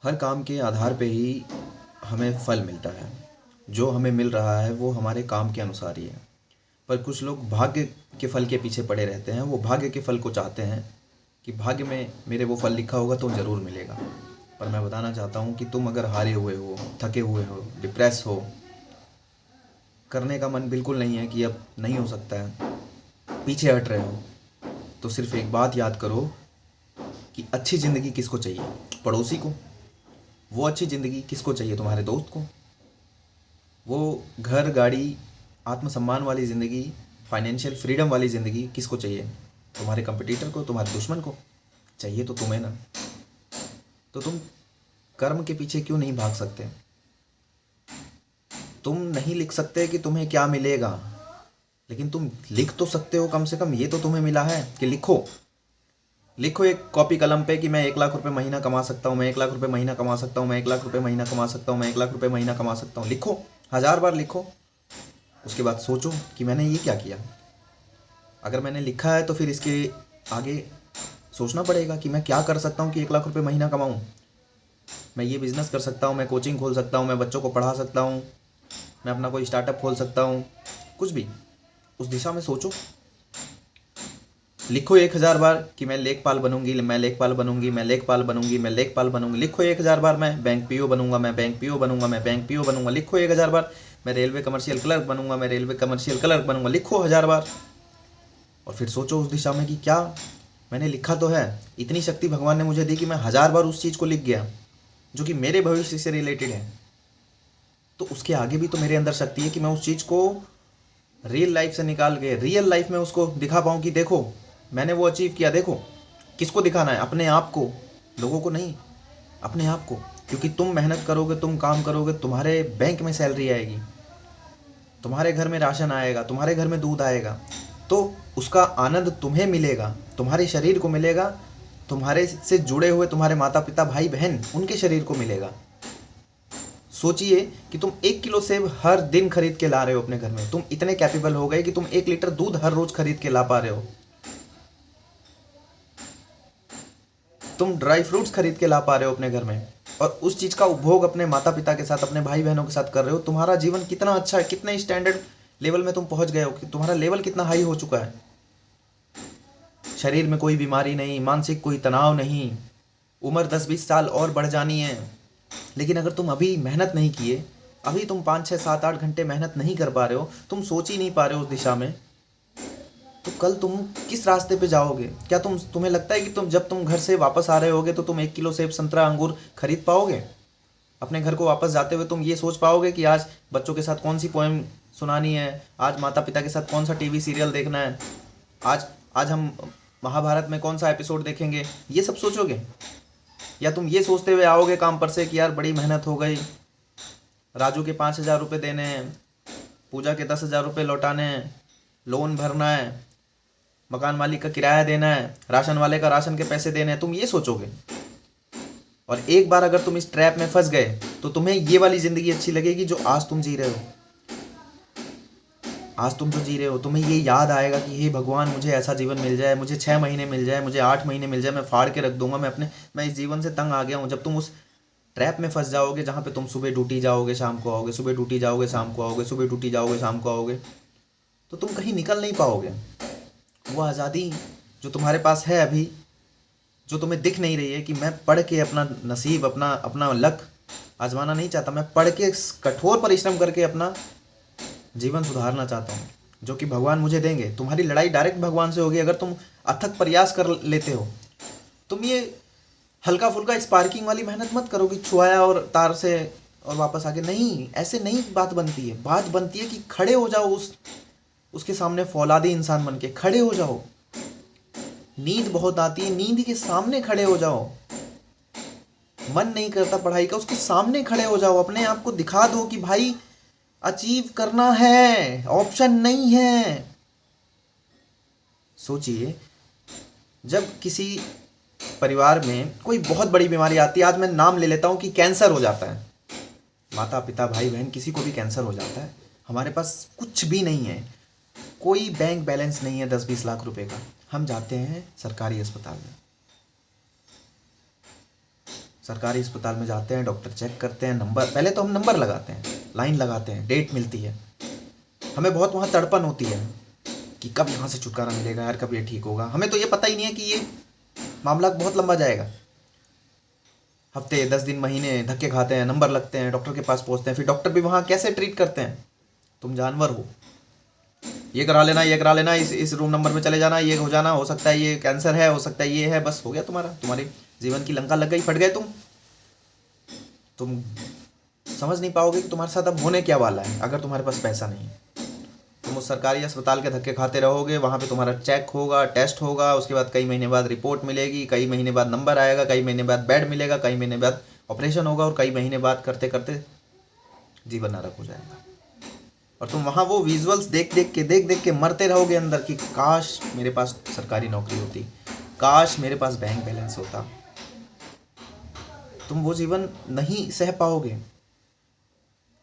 हर काम के आधार पे ही हमें फल मिलता है। जो हमें मिल रहा है वो हमारे काम के अनुसार ही है। पर कुछ लोग भाग्य के फल के पीछे पड़े रहते हैं। वो भाग्य के फल को चाहते हैं कि भाग्य में मेरे वो फल लिखा होगा तो ज़रूर मिलेगा। पर मैं बताना चाहता हूँ कि तुम अगर हारे हुए हो, थके हुए हो, डिप्रेस हो, करने का मन बिल्कुल नहीं है कि अब नहीं हो सकता है, पीछे हट रहे हो, तो सिर्फ एक बात याद करो कि अच्छी ज़िंदगी किसको चाहिए? पड़ोसी को। वो अच्छी ज़िंदगी किसको चाहिए? तुम्हारे दोस्त को। वो घर गाड़ी आत्मसम्मान वाली ज़िंदगी, फाइनेंशियल फ्रीडम वाली ज़िंदगी किसको चाहिए? तुम्हारे कंपटीटर को, तुम्हारे दुश्मन को। चाहिए तो तुम्हें ना। तो तुम कर्म के पीछे क्यों नहीं भाग सकते? तुम नहीं लिख सकते कि तुम्हें क्या मिलेगा, लेकिन तुम लिख तो सकते हो। कम से कम ये तो तुम्हें मिला है कि लिखो। लिखो एक कॉपी कलम पे कि मैं 1 लाख रुपए महीना कमा सकता हूँ, मैं 1 लाख रुपए महीना कमा सकता हूँ, मैं 1 लाख रुपए महीना कमा सकता हूँ, मैं 1 लाख रुपए महीना कमा सकता हूँ। लिखो, 1000 बार लिखो। उसके बाद सोचो कि मैंने ये क्या किया। अगर मैंने लिखा है तो फिर इसके आगे सोचना पड़ेगा कि मैं क्या कर सकता हूँ कि 1 लाख रुपए महीना कमाऊँ। मैं ये बिज़नेस कर सकता हूँ, मैं कोचिंग खोल सकता हूँ, मैं बच्चों को पढ़ा सकता हूँ, मैं अपना कोई स्टार्टअप खोल सकता हूँ। कुछ भी उस दिशा में सोचो। लिखो 1000 बार कि मैं लेखपाल बनूंगी, मैं लेखपाल बनूंगी, मैं लेखपाल बनूंगी, मैं लेखपाल बनूंगी। लिखो 1000 बार मैं बैंक पीओ बनूंगा, मैं बैंक पीओ बनूंगा, मैं बैंक पीओ बनूंगा। लिखो 1000 बार मैं रेलवे कमर्शियल क्लर्क बनूंगा, मैं रेलवे कमर्शियल क्लर्क बनूंगा। लिखो 1000 बार और फिर सोचो उस दिशा में कि क्या मैंने लिखा तो है। इतनी शक्ति भगवान ने मुझे दी कि मैं 1000 बार उस चीज़ को लिख गया जो कि मेरे भविष्य से रिलेटेड है। तो उसके आगे भी तो मेरे अंदर शक्ति है कि मैं उस चीज़ को रियल लाइफ से निकाल के रियल लाइफ में उसको दिखा पाऊँ कि देखो मैंने वो अचीव किया। देखो, किसको दिखाना है? अपने आप को, लोगों को नहीं, अपने आप को। क्योंकि तुम मेहनत करोगे, तुम काम करोगे, तुम्हारे बैंक में सैलरी आएगी, तुम्हारे घर में राशन आएगा, तुम्हारे घर में दूध आएगा, तो उसका आनंद तुम्हें मिलेगा, तुम्हारे शरीर को मिलेगा, तुम्हारे से जुड़े हुए तुम्हारे माता पिता भाई बहन उनके शरीर को मिलेगा। सोचिए कि तुम 1 किलो सेब हर दिन खरीद के ला रहे हो अपने घर में। तुम इतने कैपेबल हो गए कि तुम 1 लीटर दूध हर रोज खरीद के ला पा रहे हो। तुम ड्राई फ्रूट्स खरीद के ला पा रहे हो अपने घर में और उस चीज़ का उपभोग अपने माता पिता के साथ, अपने भाई बहनों के साथ कर रहे हो। तुम्हारा जीवन कितना अच्छा है, कितने स्टैंडर्ड लेवल में तुम पहुंच गए हो कि तुम्हारा लेवल कितना हाई हो चुका है। शरीर में कोई बीमारी नहीं, मानसिक कोई तनाव नहीं, उम्र 10-20 साल और बढ़ जानी है। लेकिन अगर तुम अभी मेहनत नहीं किए, अभी तुम 5-6-7-8 घंटे मेहनत नहीं कर पा रहे हो, तुम सोच ही नहीं पा रहे हो उस दिशा में, तो कल तुम किस रास्ते पे जाओगे? क्या तुम्हें लगता है कि जब तुम घर से वापस आ रहे होगे तो तुम 1 किलो सेब, संतरा, अंगूर खरीद पाओगे? अपने घर को वापस जाते हुए तुम ये सोच पाओगे कि आज बच्चों के साथ कौन सी पोएम सुनानी है, आज माता पिता के साथ कौन सा टीवी सीरियल देखना है, आज आज हम महाभारत में कौन सा एपिसोड देखेंगे? ये सब सोचोगे? या तुम ये सोचते हुए आओगे काम पर से कि यार बड़ी मेहनत हो गई, राजू के 5,000 रुपये देने हैं, पूजा के 10,000 रुपये लौटाने हैं, लोन भरना है, मकान मालिक का किराया देना है, राशन वाले का राशन के पैसे देने हैं। तुम ये सोचोगे। और एक बार अगर तुम इस ट्रैप में फंस गए तो तुम्हें ये वाली ज़िंदगी अच्छी लगेगी जो आज तुम जी रहे हो। आज तुम जो जी रहे हो, तुम्हें ये याद आएगा कि हे भगवान मुझे ऐसा जीवन मिल जाए, मुझे 6 महीने मिल जाए, मुझे 8 महीने मिल जाए, मैं फाड़ के रख दूंगा। मैं इस जीवन से तंग आ गया हूँ। जब तुम उस ट्रैप में फंस जाओगे जहाँ पे तुम सुबह ड्यूटी जाओगे, शाम को आओगे, सुबह ड्यूटी जाओगे, शाम को आओगे, सुबह ड्यूटी जाओगे, शाम को आओगे, तो तुम कहीं निकल नहीं पाओगे। वो आज़ादी जो तुम्हारे पास है अभी, जो तुम्हें दिख नहीं रही है कि मैं पढ़ के अपना नसीब, अपना अपना लक आजमाना नहीं चाहता, मैं पढ़ के कठोर परिश्रम करके अपना जीवन सुधारना चाहता हूँ, जो कि भगवान मुझे देंगे। तुम्हारी लड़ाई डायरेक्ट भगवान से होगी अगर तुम अथक प्रयास कर लेते हो। तुम ये हल्का फुल्का स्पार्किंग वाली मेहनत मत करो कि छुआया और तार से और वापस आके। नहीं, ऐसे नहीं बात बनती है। बात बनती है कि खड़े हो जाओ उसके सामने, फौलादी इंसान बन के खड़े हो जाओ। नींद बहुत आती है, नींद के सामने खड़े हो जाओ। मन नहीं करता पढ़ाई का, उसके सामने खड़े हो जाओ। अपने आप को दिखा दो कि भाई अचीव करना है, ऑप्शन नहीं है। सोचिए, जब किसी परिवार में कोई बहुत बड़ी बीमारी आती है, आज मैं नाम ले लेता हूँ कि कैंसर हो जाता है, माता पिता भाई बहन किसी को भी कैंसर हो जाता है, हमारे पास कुछ भी नहीं है, कोई बैंक बैलेंस नहीं है 10-20 लाख रुपए का। हम जाते हैं सरकारी अस्पताल में। सरकारी अस्पताल में जाते हैं, डॉक्टर चेक करते हैं, नंबर, पहले तो हम नंबर लगाते हैं, लाइन लगाते हैं, डेट मिलती है, हमें बहुत वहाँ तड़पन होती है कि कब यहाँ से छुटकारा मिलेगा यार, कब ये ठीक होगा। हमें तो ये पता ही नहीं है कि ये मामला बहुत लंबा जाएगा। हफ्ते, 10 दिन, महीने धक्के खाते हैं, नंबर लगते हैं, डॉक्टर के पास पहुँचते हैं, फिर डॉक्टर भी वहाँ कैसे ट्रीट करते हैं, तुम जानवर हो, ये करा लेना, ये करा लेना, इस रूम नंबर में चले जाना, ये हो जाना, हो सकता है ये कैंसर है, हो सकता है ये है, बस हो गया तुम्हारे जीवन की लंका लग गई, फट गए तुम समझ नहीं पाओगे कि तुम्हारे साथ अब होने क्या वाला है अगर तुम्हारे पास पैसा नहीं है। तुम उस सरकारी अस्पताल के धक्के खाते रहोगे, वहाँ पे तुम्हारा चेक होगा, टेस्ट होगा, उसके बाद कई महीने बाद रिपोर्ट मिलेगी, कई महीने बाद नंबर आएगा, कई महीने बाद बेड मिलेगा, कई महीने बाद ऑपरेशन होगा, और कई महीने बाद करते करते जीवन नरक हो जाएगा। और तुम वहाँ वो विजुअल्स देख देख के मरते रहोगे अंदर कि काश मेरे पास सरकारी नौकरी होती, काश मेरे पास बैंक बैलेंस होता। तुम वो जीवन नहीं सह पाओगे,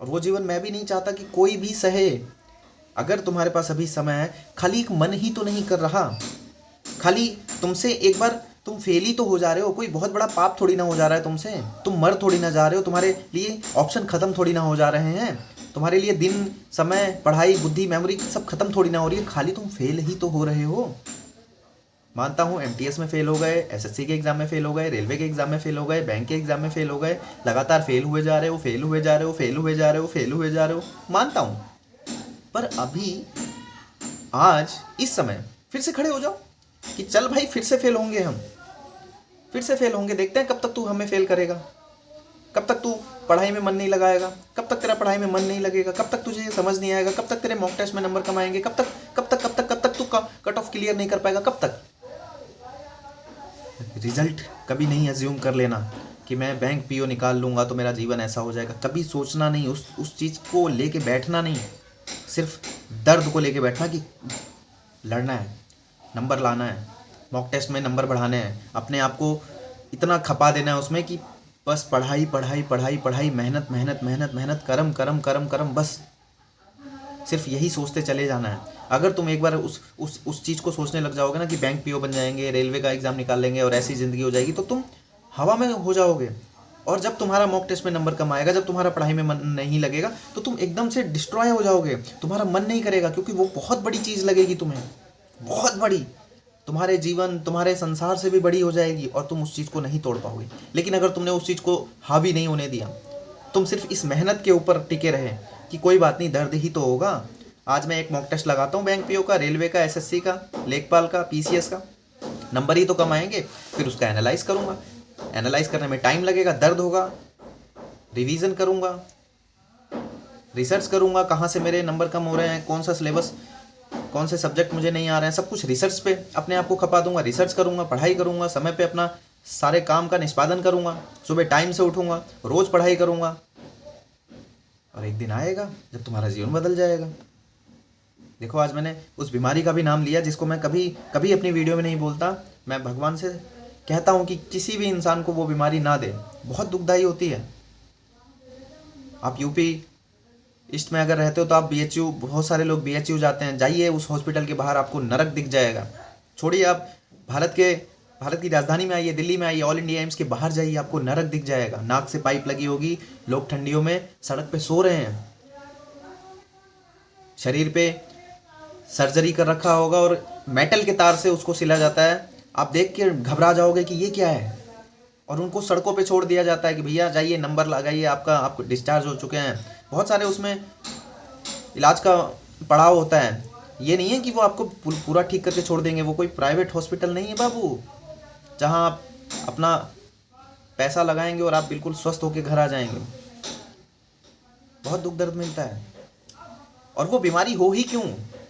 और वो जीवन मैं भी नहीं चाहता कि कोई भी सहे। अगर तुम्हारे पास अभी समय है, खाली एक मन ही तो नहीं कर रहा, खाली तुमसे एक बार तुम फेल ही तो हो जा रहे हो, कोई बहुत बड़ा पाप थोड़ी ना हो जा रहा है तुमसे, तुम मर थोड़ी ना जा रहे हो, तुम्हारे लिए ऑप्शन खत्म थोड़ी ना हो जा रहे हैं, तुम्हारे लिए दिन, समय, पढ़ाई, बुद्धि, मेमोरी सब खत्म थोड़ी ना हो रही है, खाली तुम फेल ही तो हो रहे हो। मानता हूँ एमटीएस में फेल हो गए, एसएससी के एग्जाम में फेल हो गए, रेलवे के एग्जाम में फेल हो गए, बैंक के एग्जाम में फेल हो गए, लगातार फेल हुए जा रहे हो, फेल हुए जा रहे हो, फेल हुए जा रहे हो, फेल हुए जा रहे हो, मानता हूँ। पर अभी आज इस समय फिर से खड़े हो जाओ कि चल भाई फिर से फेल होंगे, हम फिर से फेल होंगे, देखते हैं कब तक तू हमें फेल करेगा, कब तक तू पढ़ाई में मन नहीं लगाएगा, कब तक तेरा पढ़ाई में मन नहीं लगेगा, कब तक तुझे ये समझ नहीं आएगा, कब तक तेरे मॉक टेस्ट में नंबर कम आएंगे, कब तक तू कट ऑफ क्लियर नहीं कर पाएगा, कब तक। रिजल्ट कभी नहीं अज्यूम कर लेना कि मैं बैंक पीओ निकाल लूँगा तो मेरा जीवन ऐसा हो जाएगा, कभी सोचना नहीं, उस चीज़ को लेके बैठना नहीं, सिर्फ दर्द को लेके बैठना कि लड़ना है, नंबर लाना है, मॉक टेस्ट में नंबर बढ़ाने हैं, अपने आप को इतना खपा देना है उसमें कि बस पढ़ाई पढ़ाई पढ़ाई पढ़ाई, मेहनत मेहनत मेहनत मेहनत, करम करम करम करम, बस सिर्फ यही सोचते चले जाना है। अगर तुम एक बार उस चीज़ को सोचने लग जाओगे ना कि बैंक पीओ बन जाएंगे, रेलवे का एग्ज़ाम निकाल लेंगे और ऐसी ज़िंदगी हो जाएगी, तो तुम हवा में हो जाओगे। और जब तुम्हारा मॉक टेस्ट में नंबर कम आएगा, जब तुम्हारा पढ़ाई में मन नहीं लगेगा, तो तुम एकदम से डिस्ट्रॉय हो जाओगे, तुम्हारा मन नहीं करेगा, क्योंकि वो बहुत बड़ी चीज़ लगेगी तुम्हें, बहुत बड़ी, तुम्हारे जीवन, तुम्हारे संसार से भी बड़ी हो जाएगी, और तुम उस चीज़ को नहीं तोड़ पाओगे। लेकिन अगर तुमने उस चीज़ को हावी नहीं होने दिया, तुम सिर्फ इस मेहनत के ऊपर टिके रहे कि कोई बात नहीं, दर्द ही तो होगा, आज मैं एक मॉक टेस्ट लगाता हूँ बैंक पीओ का, रेलवे का, एसएससी का, लेखपाल का, पीसीएस का, नंबर ही तो कम आएंगे, फिर उसका एनालाइज करूँगा, एनालाइज करने में टाइम लगेगा, दर्द होगा, रिवीजन करूँगा, रिसर्च करूँगा, कहाँ से मेरे नंबर कम हो रहे हैं, कौन सा सिलेबस, कौन से सब्जेक्ट मुझे नहीं आ रहे हैं, सब कुछ रिसर्च पे अपने आप को खपा दूंगा, रिसर्च करूँगा, पढ़ाई करूँगा, समय पे अपना सारे काम का निष्पादन करूँगा, सुबह टाइम से उठूँगा, रोज़ पढ़ाई करूँगा, और एक दिन आएगा जब तुम्हारा जीवन बदल जाएगा। देखो, आज मैंने उस बीमारी का भी नाम लिया जिसको मैं कभी कभी अपनी वीडियो में नहीं बोलता। मैं भगवान से कहता हूँ कि किसी भी इंसान को वो बीमारी ना दे, बहुत दुखदाई होती है। आप यूपी ईस्ट में अगर रहते हो तो आप बीएचयू, बहुत सारे लोग बीएचयू जाते हैं, जाइए उस हॉस्पिटल के बाहर आपको नरक दिख जाएगा। छोड़िए, आप भारत की राजधानी में आइए, दिल्ली में आइए, ऑल इंडिया एम्स के बाहर जाइए, आपको नरक दिख जाएगा। नाक से पाइप लगी होगी, लोग ठंडियों में सड़क पे सो रहे हैं, शरीर पे सर्जरी कर रखा होगा और मेटल के तार से उसको सिला जाता है। आप देख के घबरा जाओगे कि ये क्या है, और उनको सड़कों पे छोड़ दिया जाता है कि भैया जाइए, नंबर लगाइए, आपको डिस्चार्ज हो चुके हैं। बहुत सारे उसमें इलाज का पड़ाव होता है। ये नहीं है कि वो आपको पूरा ठीक करके छोड़ देंगे। वो कोई प्राइवेट हॉस्पिटल नहीं है बाबू, जहां आप अपना पैसा लगाएंगे और आप बिल्कुल स्वस्थ होकर घर आ जाएंगे। बहुत दुख दर्द मिलता है। और वो बीमारी हो ही क्यों,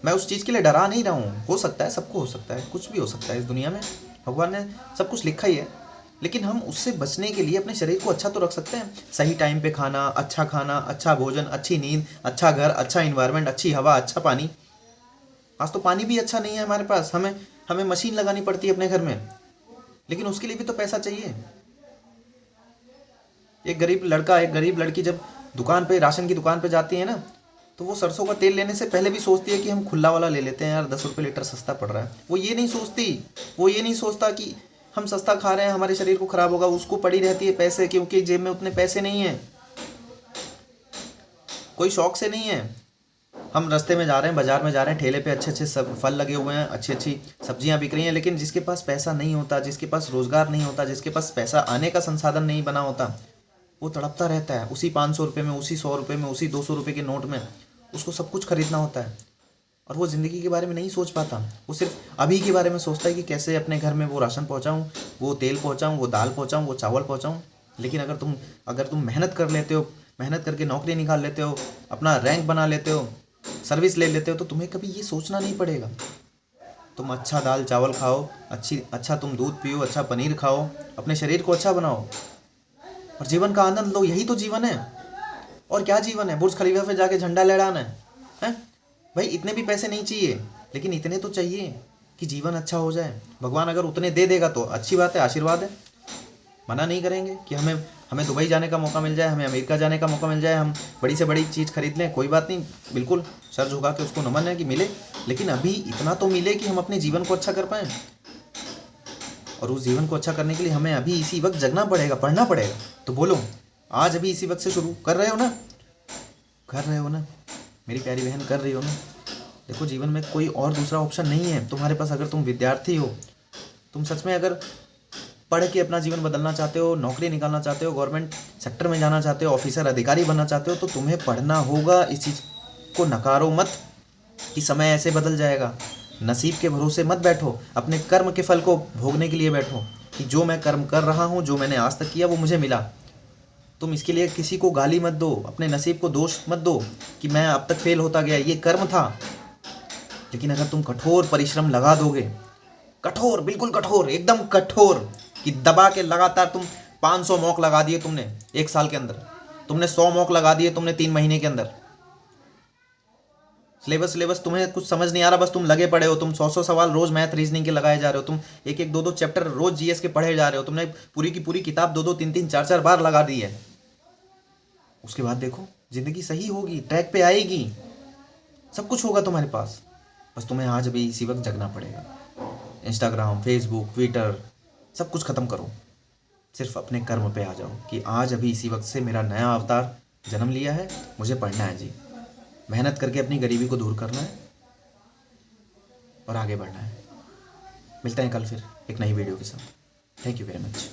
मैं उस चीज़ के लिए डरा नहीं रहा हूँ। हो सकता है, सबको हो सकता है, कुछ भी हो सकता है इस दुनिया में, भगवान ने सब कुछ लिखा ही है। लेकिन हम उससे बचने के लिए अपने शरीर को अच्छा तो रख सकते हैं। सही टाइम पे खाना, अच्छा भोजन, अच्छी नींद, अच्छा घर, अच्छा इन्वायरमेंट, अच्छी हवा, अच्छा पानी। आज तो पानी भी अच्छा नहीं है हमारे पास, हमें मशीन लगानी पड़ती है अपने घर में, लेकिन उसके लिए भी तो पैसा चाहिए। एक गरीब लड़की जब दुकान पे, राशन की दुकान पे जाती है ना, तो वो सरसों का तेल लेने से पहले भी सोचती है कि हम खुला वाला ले लेते हैं यार, 10 रुपये लीटर सस्ता पड़ रहा है। वो ये नहीं सोचता कि हम सस्ता खा रहे हैं, हमारे शरीर को खराब होगा, उसको पड़ी रहती है पैसे, क्योंकि जेब में उतने पैसे नहीं है, कोई शौक से नहीं है। हम रास्ते में जा रहे हैं, बाजार में जा रहे हैं, ठेले पे अच्छे अच्छे सब फल लगे हुए हैं, अच्छी अच्छी सब्जियां बिक रही हैं, लेकिन जिसके पास पैसा नहीं होता, जिसके पास रोजगार नहीं होता, जिसके पास पैसा आने का संसाधन नहीं बना होता, वो तड़पता रहता है उसी 500 रुपये में, उसी 100 रुपये में, उसी 200 रुपये के नोट में। उसको सब कुछ खरीदना होता है और वो ज़िंदगी के बारे में नहीं सोच पाता। वो सिर्फ अभी के बारे में सोचता है कि कैसे अपने घर में वो राशन पहुंचाऊं, वो तेल पहुंचाऊं, वो दाल पहुंचाऊं, वो चावल पहुंचाऊं। लेकिन अगर तुम मेहनत कर लेते हो, मेहनत करके नौकरी निकाल लेते हो, अपना रैंक बना लेते हो, सर्विस ले लेते हो, तो तुम्हें कभी ये सोचना नहीं पड़ेगा। तुम अच्छा दाल चावल खाओ, अच्छा तुम दूध पियो, अच्छा पनीर खाओ, अपने शरीर को अच्छा बनाओ और जीवन का आनंद लो। यही तो जीवन है। और क्या जीवन है? बुर्ज खलीफा पे जाके झंडा लहराना है? भाई इतने भी पैसे नहीं चाहिए, लेकिन इतने तो चाहिए कि जीवन अच्छा हो जाए। भगवान अगर उतने दे देगा तो अच्छी बात है, आशीर्वाद है, मना नहीं करेंगे कि हमें दुबई जाने का मौका मिल जाए, हमें अमेरिका जाने का मौका मिल जाए, हम बड़ी से बड़ी चीज़ खरीद लें, कोई बात नहीं, बिल्कुल सर झुका के उसको नमन है कि मिले, लेकिन अभी इतना तो मिले कि हम अपने जीवन को अच्छा कर पाएँ। और उस जीवन को अच्छा करने के लिए हमें अभी इसी वक्त जगना पड़ेगा, पढ़ना पड़ेगा। तो बोलो, आज अभी इसी वक्त से शुरू कर रहे हो ना? कर रहे हो ना मेरी प्यारी बहन, कर रही हो ना? देखो, जीवन में कोई और दूसरा ऑप्शन नहीं है तुम्हारे पास। अगर तुम विद्यार्थी हो, तुम सच में अगर पढ़ के अपना जीवन बदलना चाहते हो, नौकरी निकालना चाहते हो, गवर्नमेंट सेक्टर में जाना चाहते हो, ऑफिसर अधिकारी बनना चाहते हो, तो तुम्हें पढ़ना होगा। इस चीज़ को नकारो मत कि समय ऐसे बदल जाएगा। नसीब के भरोसे मत बैठो, अपने कर्म के फल को भोगने के लिए बैठो कि जो मैं कर्म कर रहा हूँ, जो मैंने आज तक किया, वो मुझे मिला। तुम इसके लिए किसी को गाली मत दो, अपने नसीब को दोष मत दो कि मैं अब तक फेल होता गया, ये कर्म था। लेकिन अगर तुम कठोर परिश्रम लगा दोगे, कठोर, बिल्कुल कठोर, एकदम कठोर, कि दबा के लगातार तुम 500 मॉक लगा दिए तुमने 1 साल के अंदर, तुमने 100 मॉक लगा दिए तुमने 3 महीने के अंदर, सिलेबस तुम्हें कुछ समझ नहीं आ रहा, बस तुम लगे पड़े हो, तुम 100 सवाल रोज मैथ रीजनिंग के लगाए जा रहे हो, तुम एक 2 चैप्टर रोज जीएस के पढ़े जा रहे हो, तुमने पूरी की पूरी किताब 2 3 4 बार लगा दी है। उसके बाद देखो, जिंदगी सही होगी, ट्रैक पे आएगी, सब कुछ होगा तुम्हारे पास। बस तुम्हें आज अभी इसी वक्त जगना पड़ेगा। इंस्टाग्राम, फेसबुक, ट्विटर, सब कुछ ख़त्म करो, सिर्फ अपने कर्म पे आ जाओ कि आज अभी इसी वक्त से मेरा नया अवतार जन्म लिया है, मुझे पढ़ना है जी, मेहनत करके अपनी गरीबी को दूर करना है और आगे बढ़ना है। मिलते हैं कल फिर एक नई वीडियो के साथ। Thank you very much.